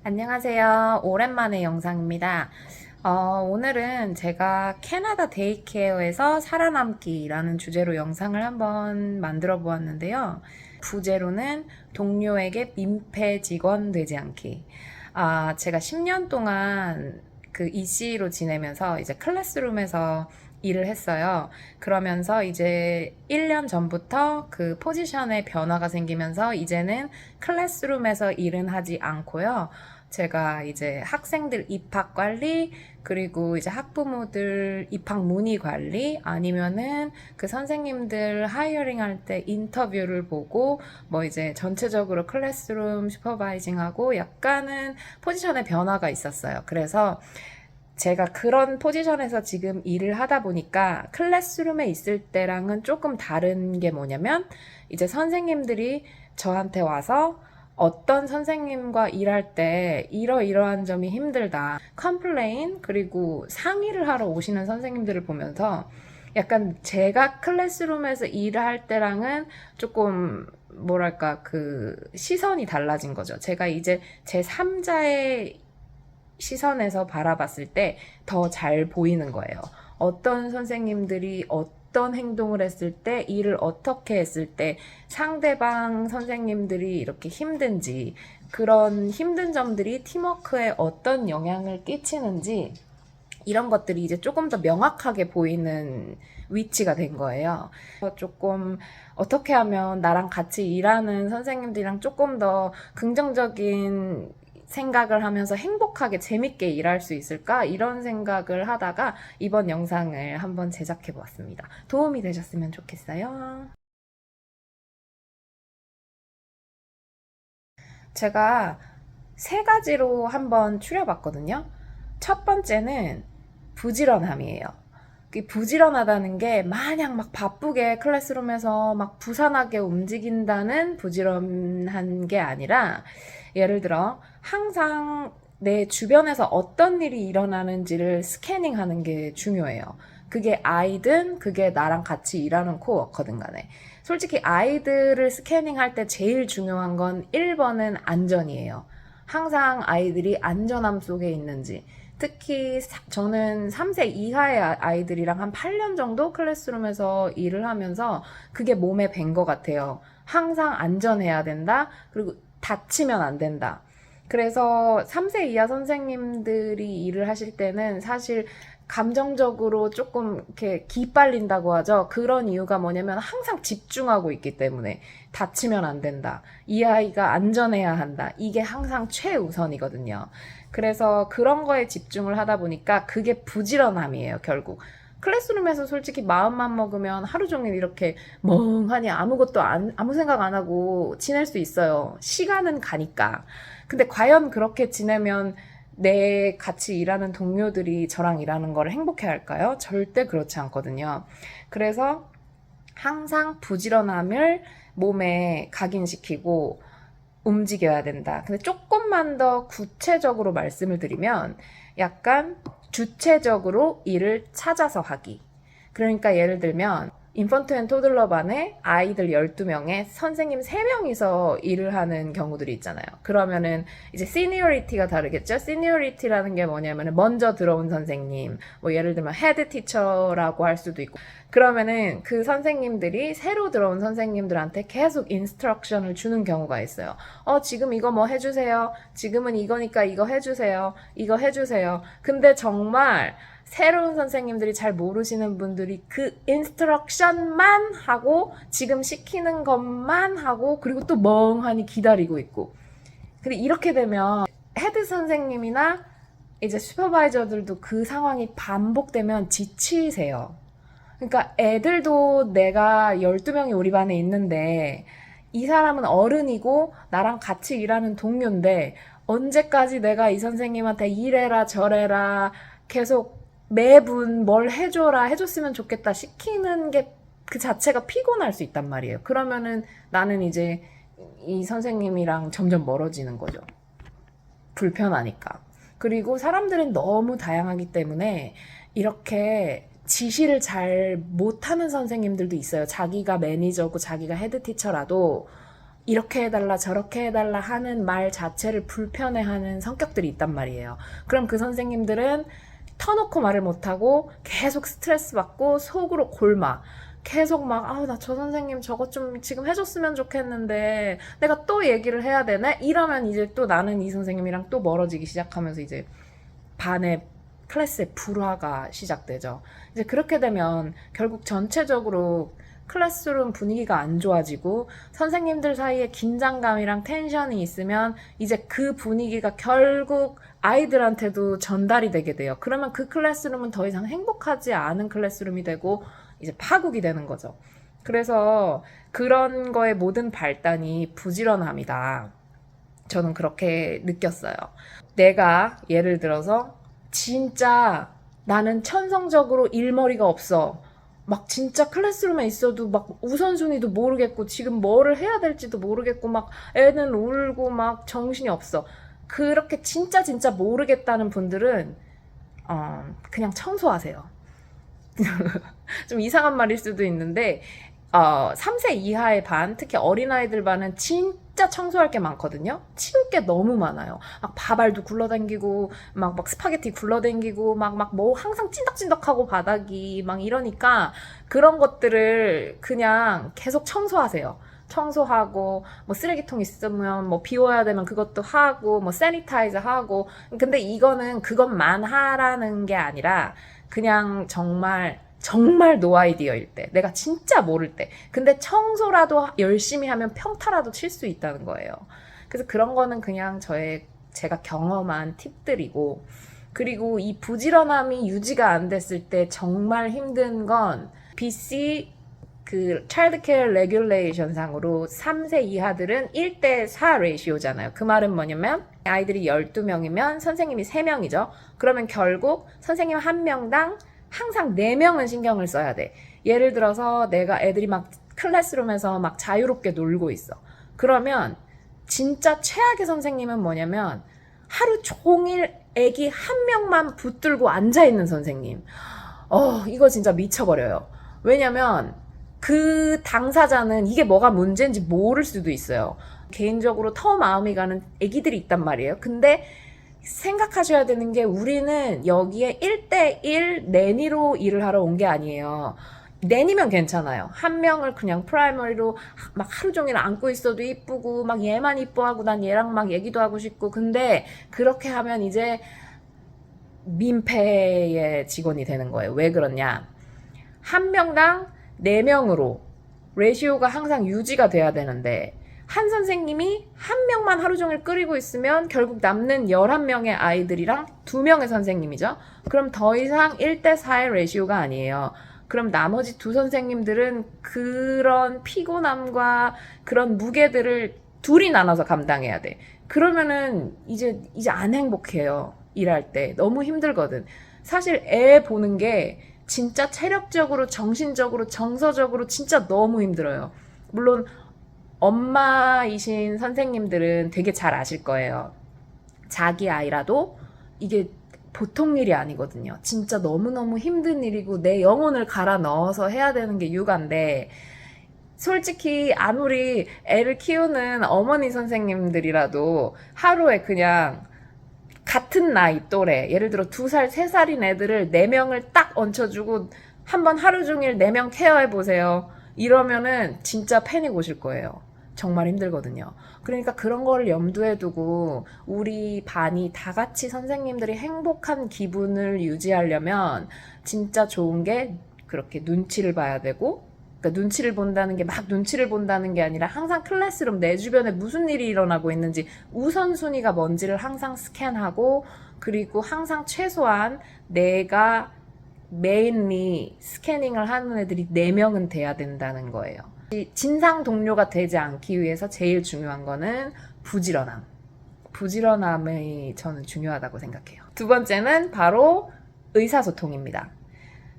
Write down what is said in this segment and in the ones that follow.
안녕하세요. 오랜만에 영상입니다. 오늘은 제가 캐나다 데이케어에서 살아남기라는 주제로 영상을 한번 만들어 보았는데요. 부제로는 동료에게 민폐 직원 되지 않기. 제가 10년 동안 그 EC로 지내면서 이제 클래스룸에서 일을 했어요. 그러면서 이제 1년 전부터 그 포지션에 변화가 생기면서 이제는 클래스룸에서 일은 하지 않고요. 제가 이제 학생들 입학 관리, 그리고 이제 학부모들 입학 문의 관리, 아니면은 그 선생님들 하이어링 할 때 인터뷰를 보고, 뭐 이제 전체적으로 클래스룸 슈퍼바이징하고 약간은 포지션의 변화가 있었어요. 그래서 제가 그런 포지션에서 지금 일을 하다 보니까 클래스룸에 있을 때랑은 조금 다른 게 뭐냐면 이제 선생님들이 저한테 와서 어떤 선생님과 일할 때 이러이러한 점이 힘들다. 컴플레인 그리고 상의를 하러 오시는 선생님들을 보면서 약간 제가 클래스룸에서 일을 할 때랑은 조금 뭐랄까 그 시선이 달라진 거죠. 제가 이제 제 3자의 시선에서 바라봤을 때 더 잘 보이는 거예요. 어떤 선생님들이 어떤 행동을 했을 때, 일을 어떻게 했을 때 상대방 선생님들이 이렇게 힘든지, 그런 힘든 점들이 팀워크에 어떤 영향을 끼치는지, 이런 것들이 이제 조금 더 명확하게 보이는 위치가 된 거예요. 조금 어떻게 하면 나랑 같이 일하는 선생님들이랑 조금 더 긍정적인 생각을 하면서 행복하게 재밌게 일할 수 있을까? 이런 생각을 하다가 이번 영상을 한번 제작해 보았습니다. 도움이 되셨으면 좋겠어요. 제가 세 가지로 한번 추려봤거든요. 첫 번째는 부지런함이에요. 부지런하다는 게 마냥 막 바쁘게 클래스룸에서 막 부산하게 움직인다는 부지런한 게 아니라, 예를 들어 항상 내 주변에서 어떤 일이 일어나는지를 스캐닝하는 게 중요해요. 그게 아이든 그게 나랑 같이 일하는 코워커든 간에. 솔직히 아이들을 스캐닝할 때 제일 중요한 건 1번은 안전이에요. 항상 아이들이 안전함 속에 있는지. 특히 저는 3세 이하의 아이들이랑 한 8년 정도 클래스룸에서 일을 하면서 그게 몸에 밴 것 같아요. 항상 안전해야 된다. 그리고 다치면 안 된다. 그래서 3세 이하 선생님들이 일을 하실 때는 사실 감정적으로 조금 이렇게 기빨린다고 하죠. 그런 이유가 뭐냐면 항상 집중하고 있기 때문에 다치면 안 된다. 이 아이가 안전해야 한다. 이게 항상 최우선이거든요. 그래서 그런 거에 집중을 하다 보니까 그게 부지런함이에요, 결국. 클래스룸에서 솔직히 마음만 먹으면 하루 종일 이렇게 멍하니 아무것도 아무 생각 안 하고 지낼 수 있어요. 시간은 가니까. 근데 과연 그렇게 지내면 내 같이 일하는 동료들이 저랑 일하는 걸 행복해 할까요? 절대 그렇지 않거든요. 그래서 항상 부지런함을 몸에 각인시키고 움직여야 된다. 근데 조금만 더 구체적으로 말씀을 드리면 약간 주체적으로 일을 찾아서 하기. 그러니까 예를 들면 인펀트 앤 토들러 반에 아이들 12명에 선생님 3명이서 일을 하는 경우들이 있잖아요. 그러면은 이제 시니어리티가 다르겠죠? 시니어리티라는 게 뭐냐면은 먼저 들어온 선생님, 뭐 예를 들면 헤드 티처라고 할 수도 있고, 그러면은 그 선생님들이 새로 들어온 선생님들한테 계속 인스트럭션을 주는 경우가 있어요. 지금 이거 뭐 해주세요. 지금은 이거니까 이거 해주세요. 이거 해주세요. 근데 정말 새로운 선생님들이 잘 모르시는 분들이 그 인스트럭션만 하고 지금 시키는 것만 하고 그리고 또 멍하니 기다리고 있고. 근데 이렇게 되면 헤드 선생님이나 이제 슈퍼바이저들도 그 상황이 반복되면 지치세요. 그러니까 애들도 내가 12명이 우리 반에 있는데 이 사람은 어른이고 나랑 같이 일하는 동료인데 언제까지 내가 이 선생님한테 이래라 저래라 계속 매분 뭘 해줘라 해줬으면 좋겠다 시키는 게 그 자체가 피곤할 수 있단 말이에요. 그러면은 나는 이제 이 선생님이랑 점점 멀어지는 거죠. 불편하니까. 그리고 사람들은 너무 다양하기 때문에 이렇게 지시를 잘 못하는 선생님들도 있어요. 자기가 매니저고 자기가 헤드 티처라도 이렇게 해달라 저렇게 해달라 하는 말 자체를 불편해하는 성격들이 있단 말이에요. 그럼 그 선생님들은 터놓고 말을 못하고 계속 스트레스 받고 속으로 골마. 계속 막, 나 저 선생님 저것 좀 지금 해줬으면 좋겠는데 내가 또 얘기를 해야 되네? 이러면 이제 또 나는 이 선생님이랑 또 멀어지기 시작하면서 이제 반의 클래스의 불화가 시작되죠. 이제 그렇게 되면 결국 전체적으로 클래스룸 분위기가 안 좋아지고 선생님들 사이에 긴장감이랑 텐션이 있으면 이제 그 분위기가 결국 아이들한테도 전달이 되게 돼요. 그러면 그 클래스룸은 더 이상 행복하지 않은 클래스룸이 되고 이제 파국이 되는 거죠. 그래서 그런 거의 모든 발단이 부지런함이다. 저는 그렇게 느꼈어요. 내가 예를 들어서 진짜 나는 천성적으로 일머리가 없어. 막 진짜 클래스룸에 있어도 막 우선순위도 모르겠고 지금 뭐를 해야 될지도 모르겠고 막 애는 울고 막 정신이 없어. 그렇게 진짜 모르겠다는 분들은 그냥 청소하세요. 좀 이상한 말일 수도 있는데 3세 이하의 반, 특히 어린아이들 반은 진짜 청소할 게 많거든요. 치울 게 너무 많아요. 막 밥알도 굴러다니고 막 스파게티 굴러다니고 막 뭐 항상 찐덕찐덕하고 바닥이 막 이러니까 그런 것들을 그냥 계속 청소하세요. 청소하고 뭐 쓰레기통 있으면 뭐 비워야 되면 그것도 하고 뭐 세니타이저 하고. 근데 이거는 그것만 하라는 게 아니라 그냥 정말 노 아이디어일 때, 내가 진짜 모를 때, 근데 청소라도 열심히 하면 평타라도 칠 수 있다는 거예요. 그래서 그런 거는 그냥 제가 경험한 팁들이고, 그리고 이 부지런함이 유지가 안 됐을 때 정말 힘든 건 BC 그 Child Care Regulation 상으로 3세 이하들은 1대4 레이시오잖아요. 그 말은 뭐냐면 아이들이 12명이면 선생님이 3명이죠. 그러면 결국 선생님 1명당 항상 4명은 신경을 써야 돼. 예를 들어서 내가 애들이 막 클래스룸에서 막 자유롭게 놀고 있어. 그러면 진짜 최악의 선생님은 뭐냐면 하루 종일 애기 1명만 붙들고 앉아있는 선생님. 이거 진짜 미쳐버려요. 왜냐면 그 당사자는 이게 뭐가 문제인지 모를 수도 있어요. 개인적으로 더 마음이 가는 애기들이 있단 말이에요. 근데 생각하셔야 되는 게 우리는 여기에 1대1 내니로 일을 하러 온 게 아니에요. 내니면 괜찮아요. 1명을 그냥 프라이머리로 막 하루 종일 안고 있어도 이쁘고 막 얘만 이뻐하고 난 얘랑 막 얘기도 하고 싶고. 근데 그렇게 하면 이제 민폐의 직원이 되는 거예요. 왜 그러냐? 1명당 4명으로 레시오가 항상 유지가 돼야 되는데 한 선생님이 1명만 하루 종일 끓이고 있으면 결국 남는 11명의 아이들이랑 2명의 선생님이죠. 그럼 더 이상 1대4의 레시오가 아니에요. 그럼 나머지 2 선생님들은 그런 피곤함과 그런 무게들을 둘이 나눠서 감당해야 돼. 그러면은 이제 안 행복해요. 일할 때. 너무 힘들거든. 사실 애 보는 게 진짜 체력적으로, 정신적으로, 정서적으로 진짜 너무 힘들어요. 물론 엄마이신 선생님들은 되게 잘 아실 거예요. 자기 아이라도 이게 보통 일이 아니거든요. 진짜 너무너무 힘든 일이고 내 영혼을 갈아 넣어서 해야 되는 게 육아인데 솔직히 아무리 애를 키우는 어머니 선생님들이라도 하루에 그냥 같은 나이 또래, 예를 들어 2살, 3살인 애들을 4명을 딱 얹혀주고 한번 하루 종일 4명 케어해보세요. 이러면은 진짜 패닉 오실 거예요. 정말 힘들거든요. 그러니까 그런 거를 염두에 두고 우리 반이 다 같이 선생님들이 행복한 기분을 유지하려면 진짜 좋은 게 그렇게 눈치를 봐야 되고, 그러니까 눈치를 본다는 게 막 눈치를 본다는 게 아니라 항상 클래스룸 내 주변에 무슨 일이 일어나고 있는지 우선순위가 뭔지를 항상 스캔하고, 그리고 항상 최소한 내가 메인리 스캐닝을 하는 애들이 4명은 돼야 된다는 거예요. 진상 동료가 되지 않기 위해서 제일 중요한 거는 부지런함. 부지런함이 저는 중요하다고 생각해요. 2번째는 바로 의사소통입니다.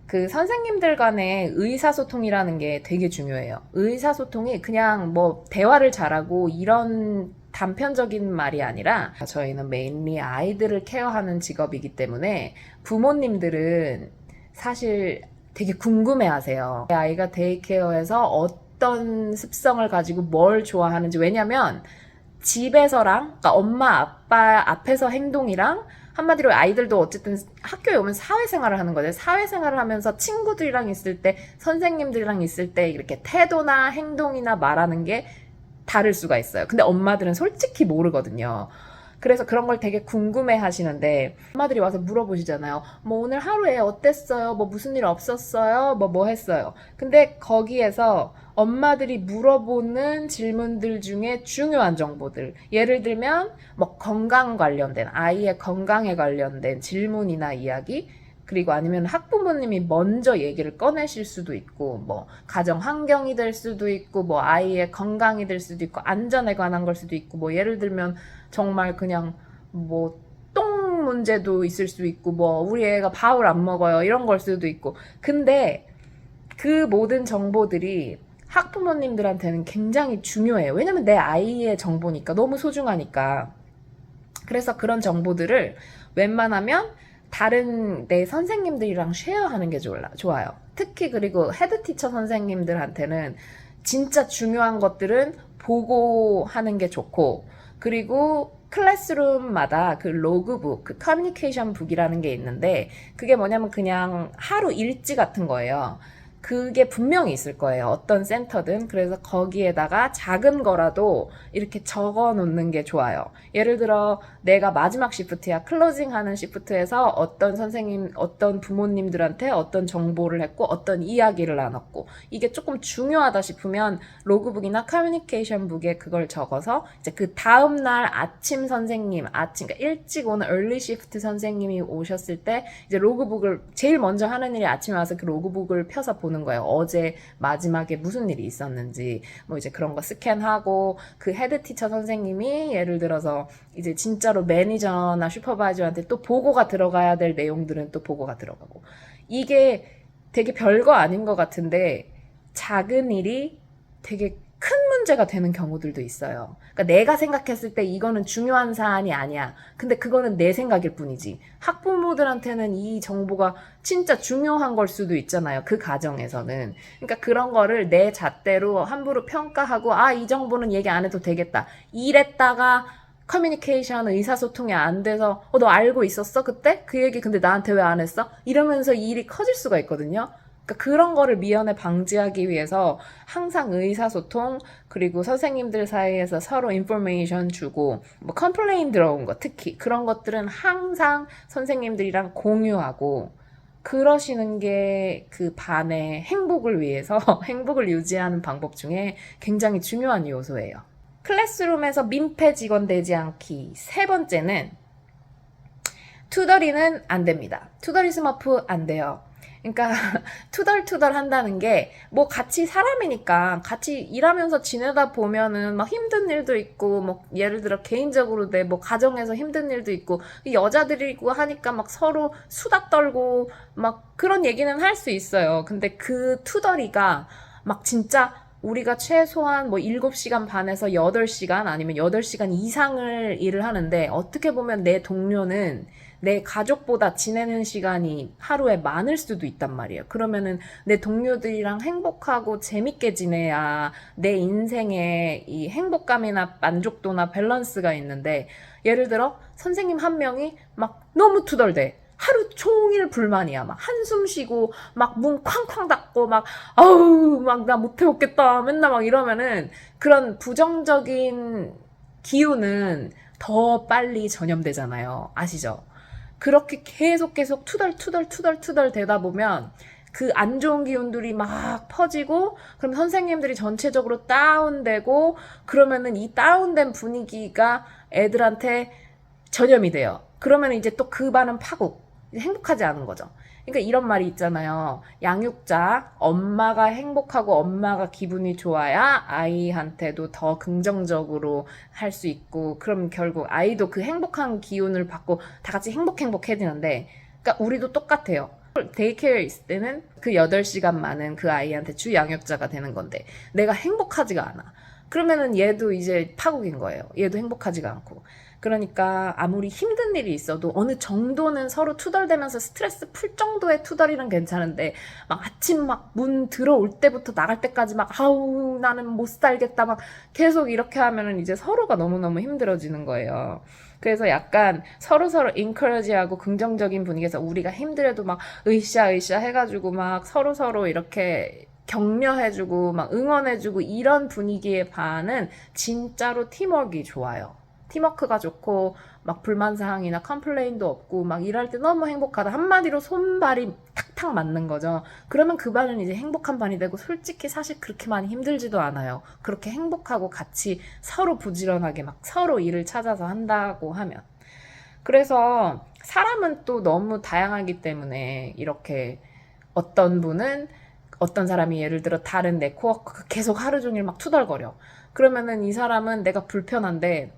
그 선생님들 간의 의사소통이라는 게 되게 중요해요. 의사소통이 그냥 뭐 대화를 잘하고 이런 단편적인 말이 아니라 저희는 메인리 아이들을 케어하는 직업이기 때문에 부모님들은 사실 되게 궁금해 하세요. 아이가 데이케어에서 어떤 습성을 가지고 뭘 좋아하는지. 왜냐면 집에서랑, 그러니까 엄마 아빠 앞에서 행동이랑, 한마디로 아이들도 어쨌든 학교에 오면 사회생활을 하는 거죠. 사회생활을 하면서 친구들이랑 있을 때, 선생님들이랑 있을 때 이렇게 태도나 행동이나 말하는 게 다를 수가 있어요. 근데 엄마들은 솔직히 모르거든요. 그래서 그런 걸 되게 궁금해 하시는데, 엄마들이 와서 물어보시잖아요. 뭐 오늘 하루에 어땠어요? 뭐 무슨 일 없었어요? 뭐 했어요? 근데 거기에서 엄마들이 물어보는 질문들 중에 중요한 정보들, 예를 들면 뭐 건강 관련된, 아이의 건강에 관련된 질문이나 이야기, 그리고 아니면 학부모님이 먼저 얘기를 꺼내실 수도 있고, 뭐 가정 환경이 될 수도 있고, 뭐 아이의 건강이 될 수도 있고, 안전에 관한 걸 수도 있고, 뭐 예를 들면 정말 그냥 뭐 똥 문제도 있을 수 있고, 뭐 우리 애가 밥을 안 먹어요 이런 걸 수도 있고. 근데 그 모든 정보들이 학부모님들한테는 굉장히 중요해요. 왜냐면 내 아이의 정보니까, 너무 소중하니까. 그래서 그런 정보들을 웬만하면 다른 내 선생님들이랑 쉐어하는 게 좋아요. 특히 그리고 헤드티처 선생님들한테는 진짜 중요한 것들은 보고하는 게 좋고, 그리고 클래스룸마다 그 로그북, 그 커뮤니케이션 북이라는 게 있는데, 그게 뭐냐면 그냥 하루 일지 같은 거예요. 그게 분명히 있을 거예요. 어떤 센터든. 그래서 거기에다가 작은 거라도 이렇게 적어 놓는 게 좋아요. 예를 들어 내가 마지막 시프트야. 클로징 하는 시프트에서 어떤 선생님, 어떤 부모님들한테 어떤 정보를 했고 어떤 이야기를 나눴고, 이게 조금 중요하다 싶으면 로그북이나 커뮤니케이션 북에 그걸 적어서 이제 그 다음날 아침 선생님, 그러니까 일찍 오는 얼리 시프트 선생님이 오셨을 때 이제 로그북을 제일 먼저 하는 일이 아침에 와서 그 로그북을 펴서 보는 거예요. 어제 마지막에 무슨 일이 있었는지, 뭐 이제 그런 거 스캔하고, 그 헤드 티처 선생님이 예를 들어서 이제 진짜로 매니저나 슈퍼바이저한테 또 보고가 들어가야 될 내용들은 또 보고가 들어가고. 이게 되게 별거 아닌 것 같은데 작은 일이 되게 큰 문제가 되는 경우들도 있어요. 그러니까 내가 생각했을 때 이거는 중요한 사안이 아니야. 근데 그거는 내 생각일 뿐이지. 학부모들한테는 이 정보가 진짜 중요한 걸 수도 있잖아요. 그 가정에서는. 그러니까 그런 거를 내 잣대로 함부로 평가하고, 이 정보는 얘기 안 해도 되겠다. 이랬다가 커뮤니케이션, 의사소통이 안 돼서 너 알고 있었어? 그때? 그 얘기 근데 나한테 왜 안 했어? 이러면서 이 일이 커질 수가 있거든요. 그러니까 그런 거를 미연에 방지하기 위해서 항상 의사소통, 그리고 선생님들 사이에서 서로 인포메이션 주고, 뭐 컴플레인 들어온 거 특히 그런 것들은 항상 선생님들이랑 공유하고 그러시는 게 그 반의 행복을 위해서 행복을 유지하는 방법 중에 굉장히 중요한 요소예요. 클래스룸에서 민폐 직원 되지 않기. 세 번째는 투덜이는 안 됩니다. 투덜이 스머프 안 돼요. 그러니까 투덜투덜 한다는 게 뭐 같이 사람이니까 같이 일하면서 지내다 보면은 막 힘든 일도 있고, 뭐 예를 들어 개인적으로 내 뭐 가정에서 힘든 일도 있고, 여자들이고 하니까 막 서로 수다 떨고 막 그런 얘기는 할 수 있어요. 근데 그 투덜이가 막 진짜 우리가 최소한 뭐 7시간 반에서 8시간 아니면 8시간 이상을 일을 하는데, 어떻게 보면 내 동료는 내 가족보다 지내는 시간이 하루에 많을 수도 있단 말이에요. 그러면은 내 동료들이랑 행복하고 재밌게 지내야 내 인생에 이 행복감이나 만족도나 밸런스가 있는데, 예를 들어 선생님 한 명이 막 너무 투덜대. 하루 종일 불만이야. 막 한숨 쉬고 막 문 쾅쾅 닫고 막 아우 막 나 못 해먹겠다 맨날 막 이러면은 그런 부정적인 기운은 더 빨리 전염되잖아요. 아시죠? 그렇게 계속 투덜 되다 보면 그 안 좋은 기운들이 막 퍼지고, 그럼 선생님들이 전체적으로 다운되고, 그러면은 이 다운된 분위기가 애들한테 전염이 돼요. 그러면 이제 또 그 반은 파국. 행복하지 않은 거죠. 그러니까 이런 말이 있잖아요. 양육자, 엄마가 행복하고 엄마가 기분이 좋아야 아이한테도 더 긍정적으로 할 수 있고, 그럼 결국 아이도 그 행복한 기운을 받고 다 같이 행복해지는데, 그러니까 우리도 똑같아요. 데이케어에 있을 때는 그 8시간 많은 그 아이한테 주 양육자가 되는 건데 내가 행복하지가 않아. 그러면은 얘도 이제 파국인 거예요. 얘도 행복하지가 않고. 그러니까 아무리 힘든 일이 있어도 어느 정도는 서로 투덜대면서 스트레스 풀 정도의 투덜이는 괜찮은데 막 아침 막 문 들어올 때부터 나갈 때까지 막 아우 나는 못 살겠다 막 계속 이렇게 하면은 이제 서로가 너무너무 힘들어지는 거예요. 그래서 약간 서로서로 인커러지하고 긍정적인 분위기에서 우리가 힘들어도 막 으쌰으쌰 해가지고 막 서로서로 이렇게 격려해주고 막 응원해주고 이런 분위기의 반은 진짜로 팀워크가 좋아요. 팀워크가 좋고 막 불만사항이나 컴플레인도 없고 막 일할 때 너무 행복하다. 한마디로 손발이 탁탁 맞는 거죠. 그러면 그 반은 이제 행복한 반이 되고 솔직히 사실 그렇게 많이 힘들지도 않아요. 그렇게 행복하고 같이 서로 부지런하게 막 서로 일을 찾아서 한다고 하면. 그래서 사람은 또 너무 다양하기 때문에 이렇게 어떤 분은 어떤 사람이 예를 들어 다른 네트워크 계속 하루 종일 막 투덜거려. 그러면은 이 사람은 내가 불편한데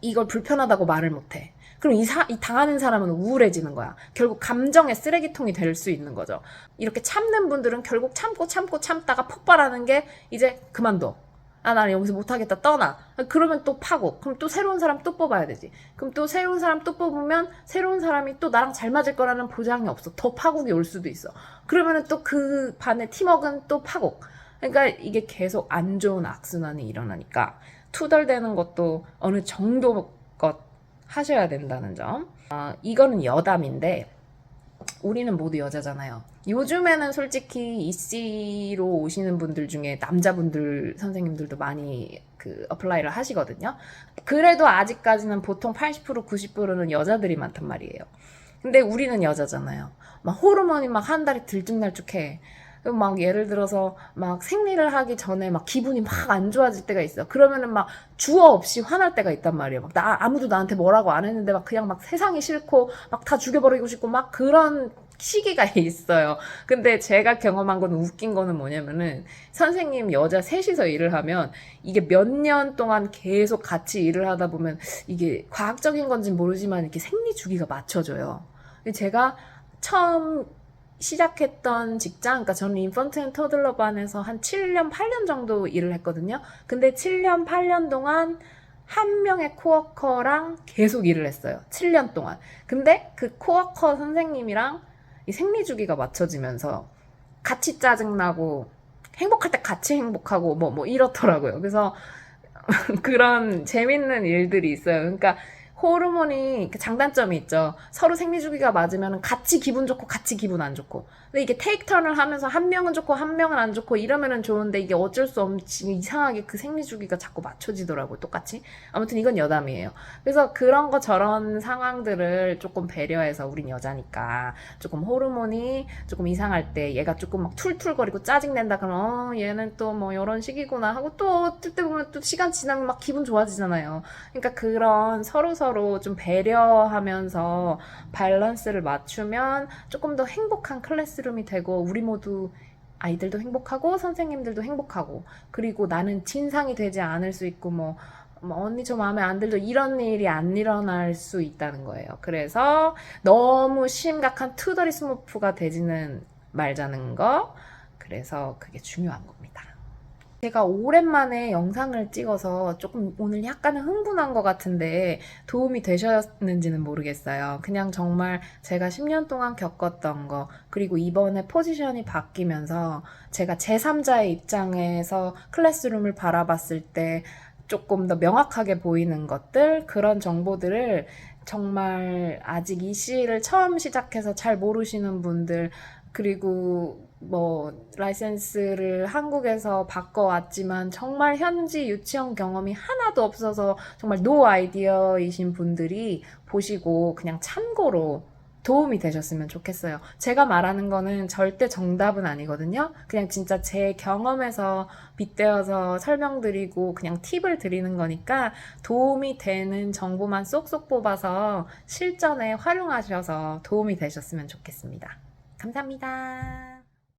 이걸 불편하다고 말을 못해. 그럼 이 당하는 사람은 우울해지는 거야. 결국 감정의 쓰레기통이 될 수 있는 거죠. 이렇게 참는 분들은 결국 참다가 폭발하는 게 이제 그만둬. 아, 나는 여기서 못하겠다, 떠나. 그러면 또 파고. 그럼 또 새로운 사람 또 뽑아야 되지. 그럼 또 새로운 사람 또 뽑으면 새로운 사람이 또 나랑 잘 맞을 거라는 보장이 없어. 더 파국이 올 수도 있어. 그러면은 또 그 반의 팀워크는 또 파국. 그러니까 이게 계속 안 좋은 악순환이 일어나니까 투덜대는 것도 어느 정도껏 하셔야 된다는 점. 이거는 여담인데 우리는 모두 여자잖아요. 요즘에는 솔직히 EC로 오시는 분들 중에 남자분들 선생님들도 많이 그 어플라이를 하시거든요. 그래도 아직까지는 보통 80% 90%는 여자들이 많단 말이에요. 근데 우리는 여자잖아요. 막 호르몬이 막 한 달에 들쭉날쭉해. 막 예를 들어서 막 생리를 하기 전에 막 기분이 막 안 좋아질 때가 있어. 그러면은 막 주어 없이 화날 때가 있단 말이에요. 막 아무도 나한테 뭐라고 안 했는데 막 그냥 막 세상이 싫고 막 다 죽여버리고 싶고 막 그런 시기가 있어요. 근데 제가 경험한 건 웃긴 거는 뭐냐면은 선생님 여자 셋이서 일을 하면 이게 몇 년 동안 계속 같이 일을 하다 보면 이게 과학적인 건지 모르지만 이렇게 생리 주기가 맞춰져요. 제가 처음 시작했던 직장, 그러니까 저는 인펀트 앤 토들러 반에서 한 7년, 8년 정도 일을 했거든요. 근데 7년, 8년 동안 한 명의 코워커랑 계속 일을 했어요. 7년 동안. 근데 그 코워커 선생님이랑 이 생리 주기가 맞춰지면서 같이 짜증나고 행복할 때 같이 행복하고 뭐 이렇더라고요. 그래서 그런 재밌는 일들이 있어요. 그러니까 호르몬이 장단점이 있죠. 서로 생리 주기가 맞으면 같이 기분 좋고 같이 기분 안 좋고. 근데 이게 테이크 턴을 하면서 한 명은 좋고 한 명은 안 좋고 이러면은 좋은데 이게 어쩔 수 없이 이상하게 그 생리 주기가 자꾸 맞춰지더라고요. 똑같이. 아무튼 이건 여담이에요. 그래서 그런 거 저런 상황들을 조금 배려해서 우린 여자니까 조금 호르몬이 조금 이상할 때 얘가 조금 막 툴툴거리고 짜증낸다 그러면 얘는 또 뭐 이런 식이구나 하고 또 어떨 때 보면 또 시간 지나면 막 기분 좋아지잖아요. 그러니까 그런 서로 좀 배려하면서 밸런스를 맞추면 조금 더 행복한 클래스룸이 되고 우리 모두 아이들도 행복하고 선생님들도 행복하고 그리고 나는 진상이 되지 않을 수 있고 뭐 언니 저 마음에 안 들죠 이런 일이 안 일어날 수 있다는 거예요. 그래서 너무 심각한 투더리 스머프가 되지는 말자는 거. 그래서 그게 중요한 겁니다. 제가 오랜만에 영상을 찍어서 조금 오늘 약간은 흥분한 것 같은데 도움이 되셨는지는 모르겠어요. 그냥 정말 제가 10년 동안 겪었던 거, 그리고 이번에 포지션이 바뀌면서 제가 제3자의 입장에서 클래스룸을 바라봤을 때 조금 더 명확하게 보이는 것들, 그런 정보들을 정말 아직 이 시를 처음 시작해서 잘 모르시는 분들, 그리고 뭐 라이센스를 한국에서 바꿔왔지만 정말 현지 유치원 경험이 하나도 없어서 정말 노 아이디어이신 분들이 보시고 그냥 참고로 도움이 되셨으면 좋겠어요. 제가 말하는 거는 절대 정답은 아니거든요. 그냥 진짜 제 경험에서 빗대어서 설명드리고 그냥 팁을 드리는 거니까 도움이 되는 정보만 쏙쏙 뽑아서 실전에 활용하셔서 도움이 되셨으면 좋겠습니다. 감사합니다.